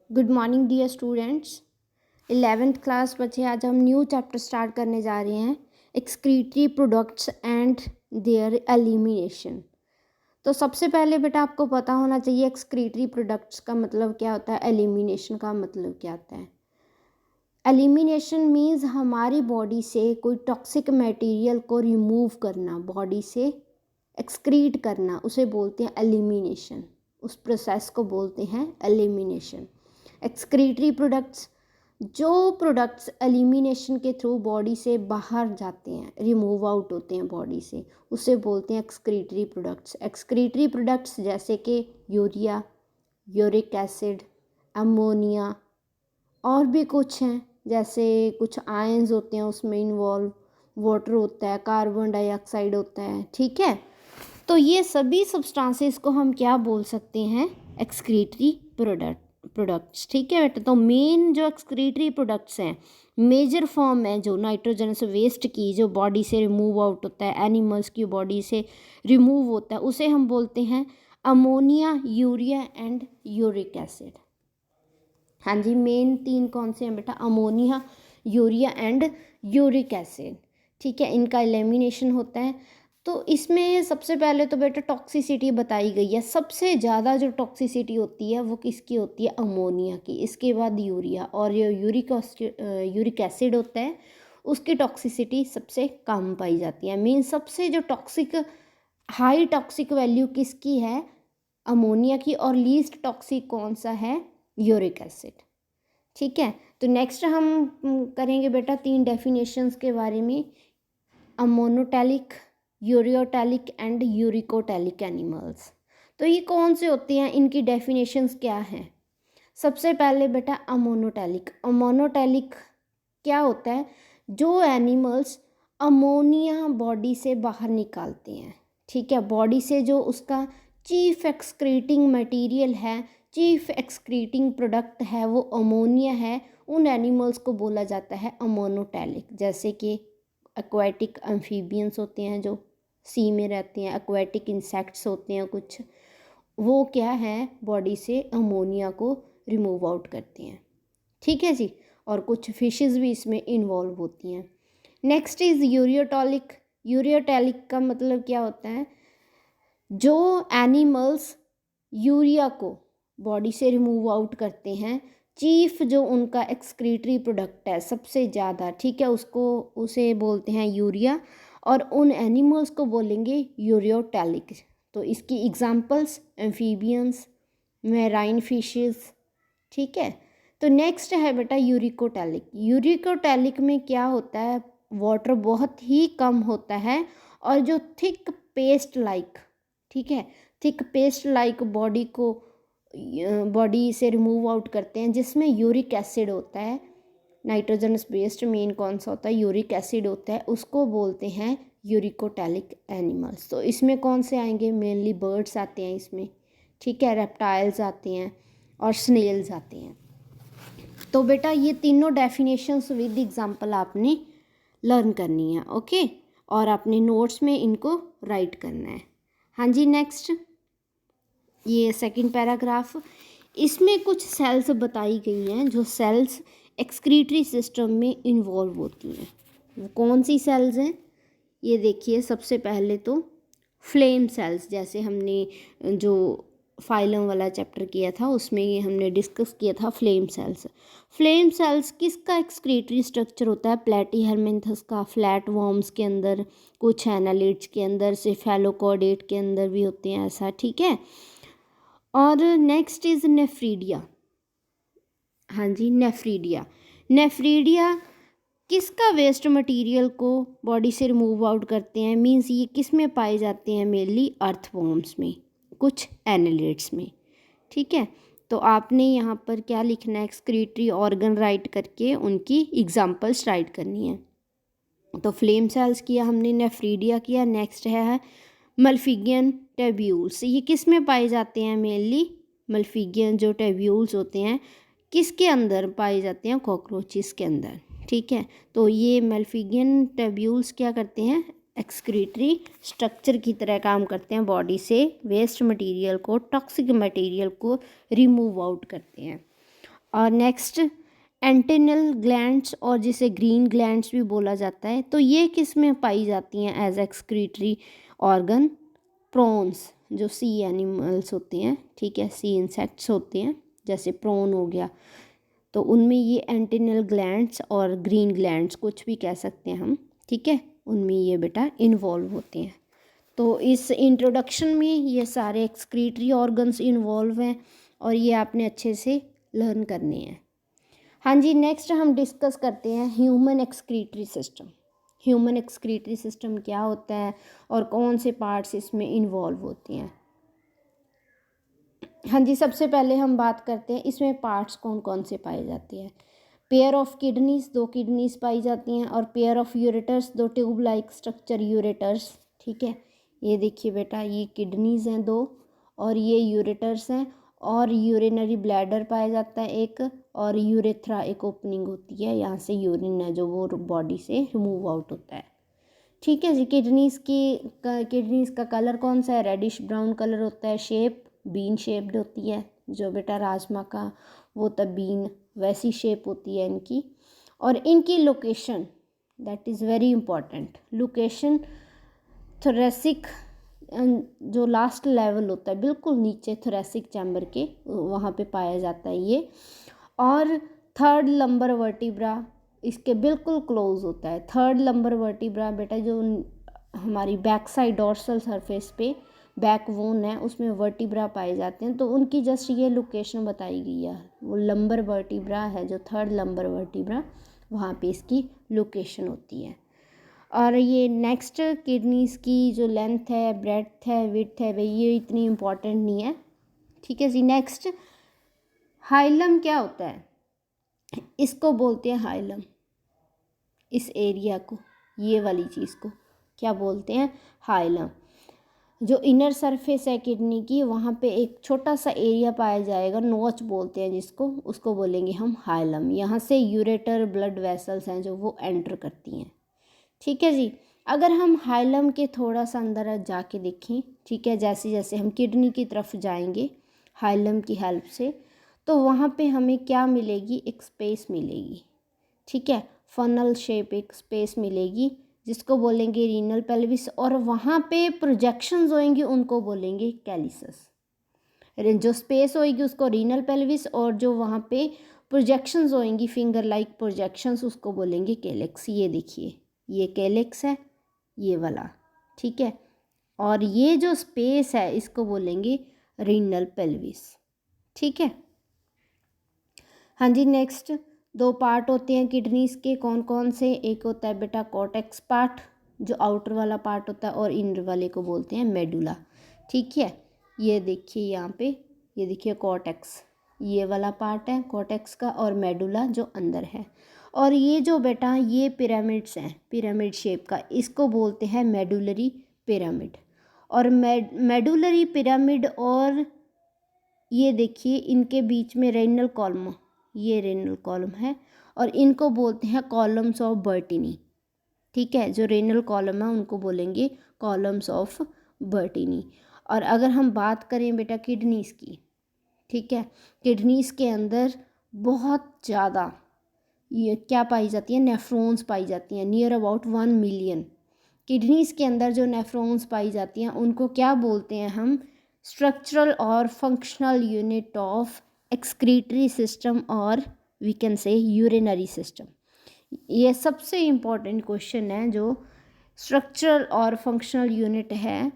Good morning dear students. 11th class बच्चे, आज हम न्यू चैप्टर स्टार्ट करने जा रहे हैं, excretory products and there elimination. तो सबसे पहले बेटा आपको पता होना चाहिए एक्सक्रीटरी प्रोडक्ट्स का मतलब क्या होता है, एलिमिनेशन का मतलब क्या होता है। एलिमिनेशन मीन्स हमारी बॉडी से कोई टॉक्सिक मटेरियल को रिमूव करना, बॉडी से एक्सक्रीट करना, उसे बोलते हैं एलिमिनेशन। उस प्रोसेस को बोलते हैं एलिमिनेशन। एक्सक्रीटरी प्रोडक्ट्स, जो प्रोडक्ट्स एलिमिनेशन के थ्रू बॉडी से बाहर जाते हैं, रिमूव आउट होते हैं बॉडी से, उसे बोलते हैं एक्सक्रीटरी प्रोडक्ट्स। एक्सक्रीटरी प्रोडक्ट्स जैसे कि यूरिया, यूरिक एसिड, अमोनिया, और भी कुछ हैं, जैसे कुछ आयंस होते हैं उसमें इन्वॉल्व, वाटर होता है, कार्बन डाइऑक्साइड होता है, ठीक है। तो ये सभी सब्सटेंसेस को हम क्या बोल सकते हैं, एक्सक्रीटरी प्रोडक्ट्स, ठीक है बेटा। तो मेन जो एक्सक्रीटरी प्रोडक्ट्स हैं, मेजर फॉर्म है जो नाइट्रोजनस वेस्ट की, जो बॉडी से रिमूव आउट होता है, एनिमल्स की बॉडी से रिमूव होता है, उसे हम बोलते हैं ammonia, urea and uric acid. हाँ जी, मेन तीन कौन से हैं बेटा, ammonia, urea and uric acid, ठीक है। इनका एलिमिनेशन होता है। तो इसमें सबसे पहले तो बेटा टॉक्सिसिटी बताई गई है। सबसे ज़्यादा जो टॉक्सिसिटी होती है वो किसकी होती है, अमोनिया की। इसके बाद यूरिया, और ये यूरिक एसिड होता है, उसकी टॉक्सिसिटी सबसे कम पाई जाती है। मीन सबसे जो टॉक्सिक, हाई टॉक्सिक वैल्यू किसकी है, अमोनिया की, और लीस्ट टॉक्सिक कौन सा है, यूरिक एसिड, ठीक है। तो नेक्स्ट हम करेंगे बेटा तीन डेफिनेशंस के बारे में, ammonotelic, ureotelic and uricotelic animals. तो ये कौन से होते हैं, इनकी डेफिनेशंस क्या हैं। सबसे पहले बेटा अमोनोटैलिक। अमोनोटैलिक क्या होता है, जो एनिमल्स अमोनिया बॉडी से बाहर निकालते हैं, ठीक है। बॉडी से जो उसका चीफ एक्सक्रीटिंग मटेरियल है, चीफ एक्सक्रीटिंग प्रोडक्ट है, वो अमोनिया है, उन एनिमल्स को बोला जाता है अमोनोटैलिक। जैसे कि एक्वाटिक एम्फीबियंस होते हैं जो सी में रहते हैं, एक्वाटिक इंसेक्ट्स होते हैं कुछ, वो क्या है, बॉडी से अमोनिया को रिमूव आउट करते हैं, ठीक है जी। और कुछ फिशेस भी इसमें इन्वॉल्व होती हैं। Next is यूरियोटॉलिक। यूरियोटैलिक का मतलब क्या होता है, जो एनिमल्स यूरिया को बॉडी से रिमूव आउट करते हैं, चीफ जो उनका एक्सक्रीटरी प्रोडक्ट है सबसे ज़्यादा, ठीक है, उसे बोलते हैं यूरिया, और उन एनिमल्स को बोलेंगे यूरियोटैलिक। तो इसकी एग्जांपल्स एम्फीबियंस, मैराइन फिशेस, ठीक है। तो नेक्स्ट है बेटा यूरिकोटैलिक। यूरिकोटैलिक में क्या होता है, वाटर बहुत ही कम होता है, और जो थिक पेस्ट लाइक, ठीक है, थिक पेस्ट लाइक बॉडी से रिमूव आउट करते हैं, जिसमें यूरिक एसिड होता है, नाइट्रोजनस बेस्ड मेन कौन सा होता है, यूरिक एसिड होता है, उसको बोलते हैं यूरिकोटैलिक एनिमल्स। तो इसमें कौन से आएंगे, मेनली बर्ड्स आते हैं इसमें, ठीक है, रेप्टाइल्स आते हैं और स्नेल्स आते हैं। तो बेटा ये तीनों डेफिनेशंस विद एग्जांपल आपने लर्न करनी है, ओके, और अपने नोट्स में इनको राइट करना है। हाँ जी, नेक्स्ट ये सेकंड पैराग्राफ, इसमें कुछ सेल्स बताई गई हैं जो सेल्स एक्सक्रीटरी सिस्टम में इन्वॉल्व होती हैं। वो कौन सी सेल्स हैं, ये देखिए। सबसे पहले तो फ्लेम सेल्स, जैसे हमने जो फाइलम वाला चैप्टर किया था उसमें ये हमने डिस्कस किया था फ्लेम सेल्स। फ्लेम सेल्स किसका एक्सक्रीटरी स्ट्रक्चर होता है, प्लेटीहेलमिन्थस का, फ्लैट वॉर्म्स के अंदर, कुछ एनालिड्स के अंदर, सेफेलोकॉर्डेट के अंदर भी होते हैं ऐसा, ठीक है। और नेक्स्ट इज नेफ्रीडिया। हाँ जी, नेफ्रीडिया। नेफ्रीडिया किसका वेस्ट मटेरियल को बॉडी से रिमूव आउट करते हैं, मींस ये किस में पाए जाते हैं, मेनली अर्थवॉर्म्स में, कुछ एनालिड्स में, ठीक है। तो आपने यहाँ पर क्या लिखना है, एक्सक्रीटरी ऑर्गन राइट करके उनकी एग्जांपल्स राइट करनी है। तो फ्लेम सेल्स किया हमने, नेफ्रीडिया किया, नेक्स्ट है मल्फिगियन टेब्यूल्स। ये किस में पाए जाते हैं, मेनली मल्फिगियन जो टेब्यूल्स होते हैं किसके अंदर पाए जाते हैं, कॉकरोचेस के अंदर, ठीक है। तो ये मल्फिगियन टेब्यूल्स क्या करते हैं, एक्सक्रीटरी स्ट्रक्चर की तरह काम करते हैं, बॉडी से वेस्ट मटेरियल को, टॉक्सिक मटेरियल को रिमूव आउट करते हैं। और नेक्स्ट एंटेनल ग्लैंड्स, और जिसे ग्रीन ग्लैंड्स भी बोला जाता है, तो ये किस में पाई जाती हैं एज एक्सक्रीटरी ऑर्गन? प्रॉन्स, जो सी एनिमल्स होते हैं, ठीक है, सी इंसेक्ट्स होते हैं, जैसे प्रॉन हो गया, तो उनमें ये एंटेनल ग्लैंड्स और ग्रीन ग्लैंड्स कुछ भी कह सकते हैं हम, ठीक है, उनमें ये बेटा इन्वॉल्व होते हैं। तो इस इंट्रोडक्शन में ये सारे एक्सक्रीटरी ऑर्गन्स इन्वॉल्व हैं और ये आपने अच्छे से लर्न करने हैं। हाँ जी, नेक्स्ट हम डिस्कस करते हैं human excretory system. Human excretory system क्या होता है और कौन से पार्ट्स इसमें इन्वॉल्व होते हैं। हाँ जी, सबसे पहले हम बात करते हैं इसमें पार्ट्स कौन कौन से पाए जाते हैं। पेयर ऑफ किडनीज, 2 किडनीज पाई जाती हैं, और pair of ureters, 2 tube like structure ureters, ठीक है। ये देखिए बेटा, ये किडनीज हैं 2 और ये यूरेटर्स हैं, और यूरिनरी ब्लैडर पाया जाता है एक, और यूरेथ्रा एक ओपनिंग होती है, यहाँ से यूरिन है जो वो बॉडी से रिमूव आउट होता है, ठीक है जी। किडनीज का कलर कौन सा है? रेडिश ब्राउन कलर होता है। शेप बीन शेप्ड होती है, जो बेटा राजमा का वो तब बीन वैसी शेप होती है इनकी। और इनकी location, that is very important, location thoracic, जो लास्ट लेवल होता है बिल्कुल नीचे थोरेसिक चैम्बर के, वहाँ पे पाया जाता है ये। और थर्ड लंबर वर्टिब्रा इसके बिल्कुल क्लोज होता है। थर्ड लंबर वर्टिब्रा बेटा जो हमारी बैक साइड डॉर्सल सरफेस पे बैक बोन है उसमें वर्टिब्रा पाए जाते हैं, तो उनकी जस्ट ये लोकेशन बताई गई है। वो लंबर वर्टिब्रा है जो थर्ड लंबर वर्टिब्रा, वहाँ पे इसकी लोकेशन होती है। और ये नेक्स्ट किडनीज़ की जो लेंथ है, ब्रेड्थ है, विड्थ है, भाई ये इतनी इम्पॉर्टेंट नहीं है, ठीक है जी। नेक्स्ट हाइलम क्या होता है? इसको बोलते हैं हाइलम, इस एरिया को, ये वाली चीज़ को क्या बोलते हैं? हाइलम। जो इनर सरफेस है किडनी की, वहाँ पे एक छोटा सा एरिया पाया जाएगा, नोच बोलते हैं जिसको, उसको बोलेंगे हम हाइलम। यहाँ से यूरेटर ब्लड वेसल्स हैं जो वो एंटर करती हैं, ठीक है जी। अगर हम हाइलम के थोड़ा सा अंदर जाके देखें, ठीक है, जैसे जैसे हम किडनी की तरफ जाएंगे हाइलम की हेल्प से, तो वहाँ पे हमें क्या मिलेगी? एक स्पेस मिलेगी, ठीक है, फनल शेप एक स्पेस मिलेगी जिसको बोलेंगे रीनल पेल्विस, और वहाँ पे प्रोजेक्शंस होंगी उनको बोलेंगे कैलिसस। जो स्पेस होएगी उसको रीनल पेल्विस, और जो वहाँ पे प्रोजेक्शंस होंगी फिंगर लाइक प्रोजेक्शंस उसको बोलेंगे कैलेक्स। ये देखिए, ये कैलेक्स है ये वाला, ठीक है, और ये जो स्पेस है इसको बोलेंगे रीनल पेल्विस, ठीक है। हाँ जी, नेक्स्ट 2 पार्ट होते हैं किडनीज के, कौन कौन से? एक होता है बेटा कॉर्टेक्स पार्ट, जो आउटर वाला पार्ट होता है, और इनर वाले को बोलते हैं मेडुला, ठीक है। ये देखिए यहाँ पे, ये देखिए कॉर्टेक्स, ये वाला पार्ट है कॉर्टेक्स का, और मेडुला जो अंदर है। और ये जो बेटा ये पिरामिड्स हैं, पिरामिड शेप का, इसको बोलते हैं मेडुलरी पिरामिड। और मेडुलरी पिरामिड, और ये देखिए इनके बीच में रेनल कॉलम, ये रेनल कॉलम है, और इनको बोलते हैं कॉलम्स ऑफ बर्टिनी, ठीक है। जो रेनल कॉलम है उनको बोलेंगे कॉलम्स ऑफ बर्टिनी। और अगर हम बात करें बेटा किडनीज़ की, ठीक है, किडनीज़ के अंदर बहुत ज़्यादा ये क्या पाई जाती है? नेफ्रॉन्स पाई जाती हैं, नियर अबाउट 1 मिलियन। किडनीज़ के अंदर जो नेफ्रॉन्स पाई जाती हैं उनको क्या बोलते हैं हम? स्ट्रक्चरल और functional unit of excretory system, और we can say urinary system. ये सबसे इम्पॉर्टेंट क्वेश्चन है, जो स्ट्रक्चरल और फंक्शनल यूनिट है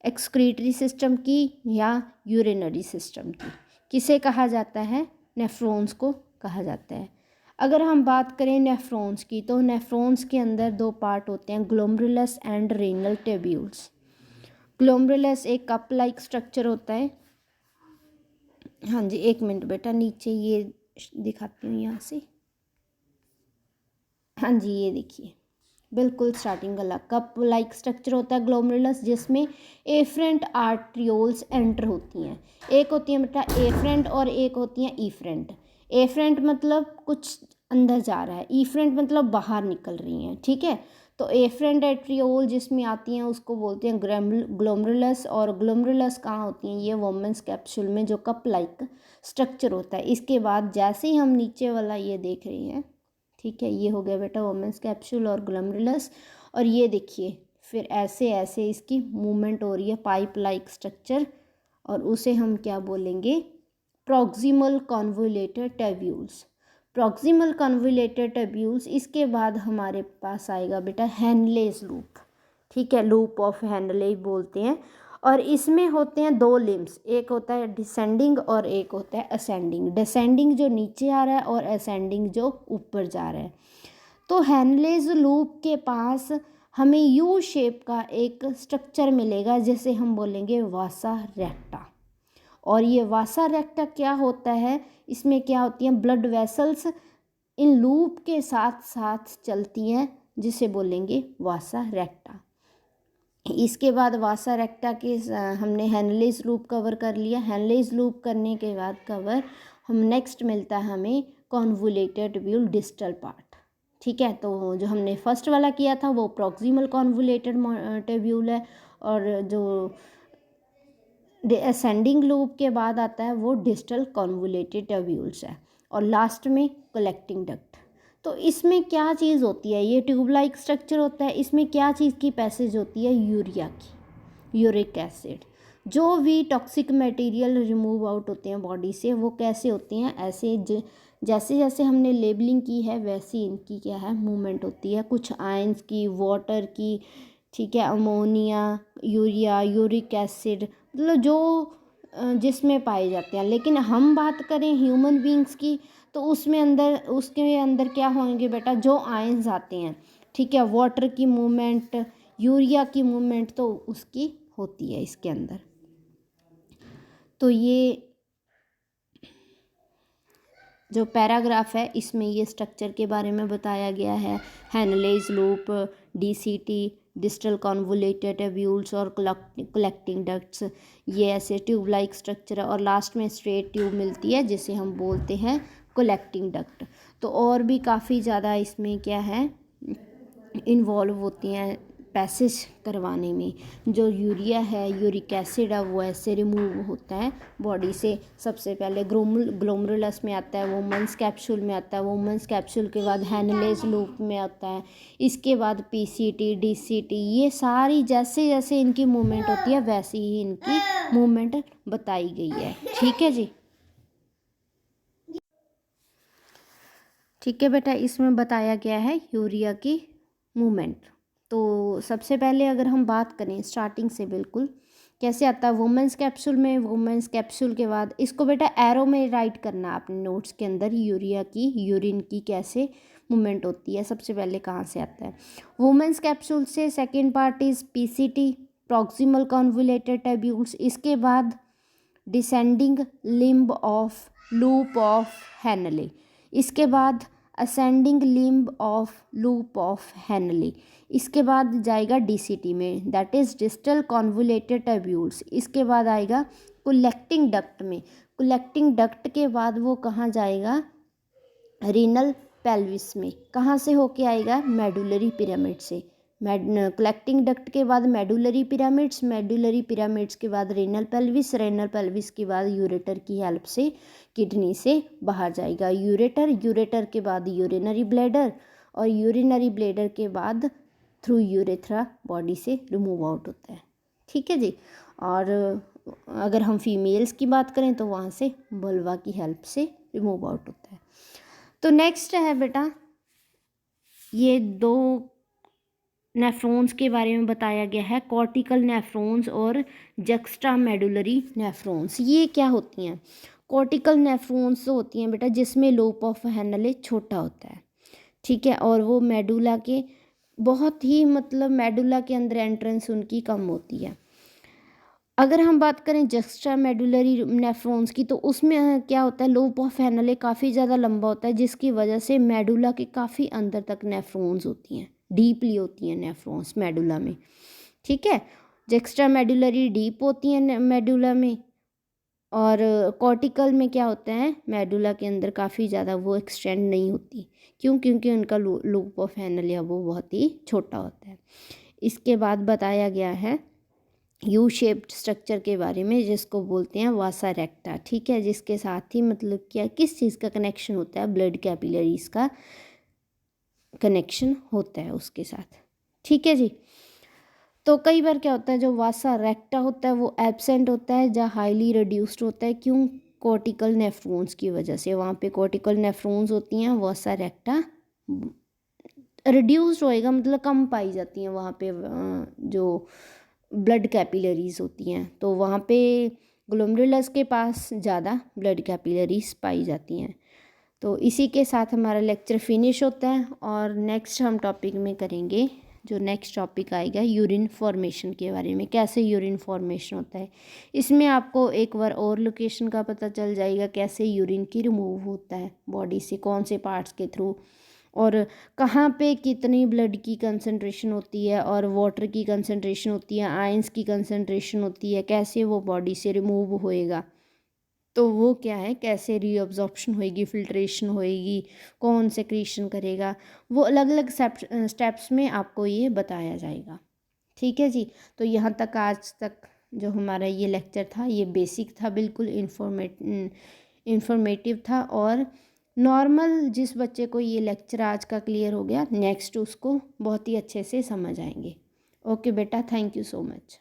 एक्सक्रीटरी सिस्टम की या यूरिनरी सिस्टम की, किसे कहा जाता है? नेफ्रॉन्स को कहा जाता है। अगर हम बात करें नेफ्रॉन्स की, तो नेफ्रॉन्स के अंदर 2 पार्ट होते हैं, glomerulus and renal tubules. Glomerulus एक कप लाइक स्ट्रक्चर होता है। हाँ जी, 1 मिनट बेटा, नीचे ये दिखाती हूँ यहाँ से। हाँ जी, ये देखिए बिल्कुल स्टार्टिंग वाला कप लाइक स्ट्रक्चर होता है ग्लोमेरुलस, जिसमें एफरेंट आर्ट्रियोल्स एंटर होती हैं। एक होती है बेटा एफरेंट और एक होती हैं ईफरेंट। एफरेंट मतलब कुछ अंदर जा रहा है, ईफरेंट मतलब बाहर निकल रही हैं, ठीक है। तो एफरेंट एट्रियोल जिसमें आती हैं उसको बोलते हैं ग्लोमरुलस, और ग्लोमरुलस कहाँ होती हैं, ये वोमेंस कैप्सूल में जो कप लाइक स्ट्रक्चर होता है। इसके बाद जैसे ही हम नीचे वाला ये देख रहे हैं, ठीक है, ये हो गया बेटा वोमेंस कैप्सूल और ग्लोमरुलस, और ये देखिए फिर ऐसे ऐसे इसकी मूवमेंट हो रही है, पाइप लाइक स्ट्रक्चर, और उसे हम क्या बोलेंगे, proximal convoluted tubules. Proximal convoluted tubules. इसके बाद हमारे पास आएगा बेटा हेनलेज लूप, ठीक है, लूप ऑफ हेनले बोलते हैं, और इसमें होते हैं दो लिम्स, एक होता है डिसेंडिंग और एक होता है असेंडिंग। डिसेंडिंग जो नीचे आ रहा है और असेंडिंग जो ऊपर जा रहा है। तो हेनलेज लूप के पास हमें यू शेप का एक स्ट्रक्चर मिलेगा जिसे हम बोलेंगे वासा रेक्टा। और ये वासा रेक्टा क्या होता है, इसमें क्या होती हैं, ब्लड वेसल्स इन लूप के साथ साथ चलती हैं जिसे बोलेंगे वासा रेक्टा। इसके बाद वासा रेक्टा के हमने हेनलेज लूप कवर कर लिया। हेनलेज लूप करने के बाद कवर हम नेक्स्ट मिलता है हमें कॉन्वोल्यूटेड ट्यूब्यूल डिस्टल पार्ट, ठीक है। तो जो हमने फर्स्ट वाला किया था वो प्रॉक्सिमल कॉन्वोल्यूटेड ट्यूब्यूल है, और जो असेंडिंग लूप के बाद आता है वो डिस्टल कॉन्वोल्यूटेड ट्यूब्यूल्स है, और लास्ट में कलेक्टिंग डक्ट। तो इसमें क्या चीज़ होती है, ये ट्यूब लाइक स्ट्रक्चर होता है, इसमें क्या चीज़ की पैसेज होती है, यूरिया की, यूरिक एसिड। जो भी टॉक्सिक मटेरियल रिमूव आउट होते हैं बॉडी से वो कैसे होते हैं, ऐसे जैसे जैसे हमने लेबलिंग की है वैसी इनकी क्या है मूवमेंट होती है, कुछ आयंस की, वाटर की, ठीक है, अमोनिया, यूरिया, यूरिक एसिड, मतलब जो जिसमें पाए जाते हैं। लेकिन हम बात करें ह्यूमन बींग्स की तो उसके अंदर क्या होंगे बेटा, जो आयंस आते हैं, ठीक है, वाटर की मूवमेंट, यूरिया की मूवमेंट तो उसकी होती है इसके अंदर। तो ये जो पैराग्राफ है इसमें ये स्ट्रक्चर के बारे में बताया गया है, Henle's loop, DCT, distal convoluted tubules और कलेक्टिंग डक्ट्स, ये ऐसे ट्यूब लाइक स्ट्रक्चर है, और लास्ट में स्ट्रेट ट्यूब मिलती है जिसे हम बोलते हैं कलेक्टिंग डक्ट। तो और भी काफ़ी ज़्यादा इसमें क्या है इन्वॉल्व होती हैं पैसेज करवाने में। जो यूरिया है, यूरिक एसिड है, वो ऐसे रिमूव होता है बॉडी से। सबसे पहले ग्लोमरुलस में आता है, वोमेंस कैप्सूल में आता है, वोमेंस कैप्सूल के बाद हेनलेज लूप में आता है, इसके बाद पीसीटी, डीसीटी, ये सारी जैसे जैसे इनकी मूवमेंट होती है वैसे ही इनकी मूवमेंट बताई गई है, ठीक है जी। ठीक है बेटा, इसमें बताया गया है यूरिया की मूवमेंट। तो सबसे पहले अगर हम बात करें स्टार्टिंग से बिल्कुल कैसे आता है वुमेंस कैप्सूल में, वुमेंस कैप्सूल के बाद इसको बेटा एरो में राइट करना अपने नोट्स के अंदर, यूरिया की, यूरिन की कैसे मूवमेंट होती है, सबसे पहले कहाँ से आता है वुमेंस कैप्सूल से। Second part is PCT, proximal convoluted tubules. इसके बाद descending limb of loop of Henle. इसके बाद ascending limb of loop of Henle. इसके बाद जाएगा डीसीटी में, that is distal convoluted tubules. इसके बाद आएगा कलेक्टिंग डक्ट में। कलेक्टिंग डक्ट के बाद वो कहाँ जाएगा, रीनल पेल्विस में। कहाँ से होके आएगा, मेडुलरी पिरामिड से। कलेक्टिंग डक्ट के बाद मेडुलरी पिरामिड्स, मेडुलरी पिरामिड्स के बाद रेनल पेल्विस, रेनल पेल्विस के बाद यूरेटर की हेल्प से किडनी से बाहर जाएगा यूरेटर, यूरेटर के बाद यूरिनरी ब्लैडर, और यूरिनरी ब्लैडर के बाद थ्रू यूरेथ्रा बॉडी से रिमूव आउट होता है, ठीक है जी। और अगर हम फीमेल्स की बात करें तो वहाँ से वल्वा की हेल्प से रिमूव आउट होता है। तो नेक्स्ट है बेटा, ये दो नेफ्रॉन्स के बारे में बताया गया है, कॉर्टिकल नेफ्रॉन्स और जक्स्ट्रा मेडुलरी नेफ्रॉन्स। ये क्या होती हैं, कॉर्टिकल नेफ्रॉन्स होती हैं बेटा जिसमें लोप ऑफ हेनले छोटा होता है, ठीक है, और वो मेडुला के बहुत ही मतलब मेडुला के अंदर एंट्रेंस उनकी कम होती है। अगर हम बात करें जक्स्ट्रा मेडुलरी नेफ्रॉन्स की तो उसमें क्या होता है, लोप ऑफ हेनले काफ़ी ज़्यादा लंबा होता है जिसकी वजह से मेडुला के काफ़ी अंदर तक नेफ्रॉन्स होती हैं, डीपली होती हैं नेफ्रॉन्स मेडुला में, ठीक है। जक्स्ट्रा मेडुलरी डीप होती हैं मेडुला में, और कॉर्टिकल में क्या होता है, मेडुला के अंदर काफ़ी ज़्यादा वो एक्सटेंड नहीं होती। क्यों? क्योंकि उनका लूप ऑफ एनल वो बहुत ही छोटा होता है। इसके बाद बताया गया है यू शेप्ड स्ट्रक्चर के बारे में, जिसको बोलते हैं वासा रेक्टा। ठीक है, जिसके साथ ही मतलब क्या, किस चीज़ का कनेक्शन होता है, ब्लड कैपिलरीज का कनेक्शन होता है उसके साथ। ठीक है जी। तो कई बार क्या होता है, जो वासा रेक्टा होता है वो एब्सेंट होता है या हाईली रिड्यूस्ड होता है। क्यों? कॉर्टिकल नेफ्रॉन्स की वजह से। वहाँ पे कॉर्टिकल नेफ्रॉन्स होती हैं, वासा रेक्टा रिड्यूस्ड होएगा, मतलब कम पाई जाती हैं वहाँ पे जो ब्लड कैपिलरीज होती हैं। तो वहाँ पे ग्लोमेरुलस के पास ज़्यादा ब्लड कैपिलरीज पाई जाती हैं। तो इसी के साथ हमारा लेक्चर फिनिश होता है, और नेक्स्ट हम टॉपिक में करेंगे, जो नेक्स्ट टॉपिक आएगा यूरिन फॉर्मेशन के बारे में, कैसे यूरिन फॉर्मेशन होता है। इसमें आपको एक बार और लोकेशन का पता चल जाएगा, कैसे यूरिन की रिमूव होता है बॉडी से, कौन से पार्ट्स के थ्रू, और कहाँ पे कितनी ब्लड की कंसंट्रेशन होती है, और वाटर की कंसंट्रेशन होती है, आयंस की कंसंट्रेशन होती है, कैसे वो बॉडी से रिमूव होएगा। तो वो क्या है, कैसे रीअब्जॉर्प्शन होएगी, फिल्ट्रेशन होएगी, कौन सेक्रीशन करेगा, वो अलग अलग स्टेप्स में आपको ये बताया जाएगा। ठीक है जी। तो यहाँ तक आज तक जो हमारा ये लेक्चर था, ये बेसिक था, बिल्कुल इंफॉर्मेटिव था, और नॉर्मल जिस बच्चे को ये लेक्चर आज का क्लियर हो गया, नेक्स्ट उसको बहुत ही अच्छे से समझ आएंगे। ओके बेटा, थैंक यू सो मच।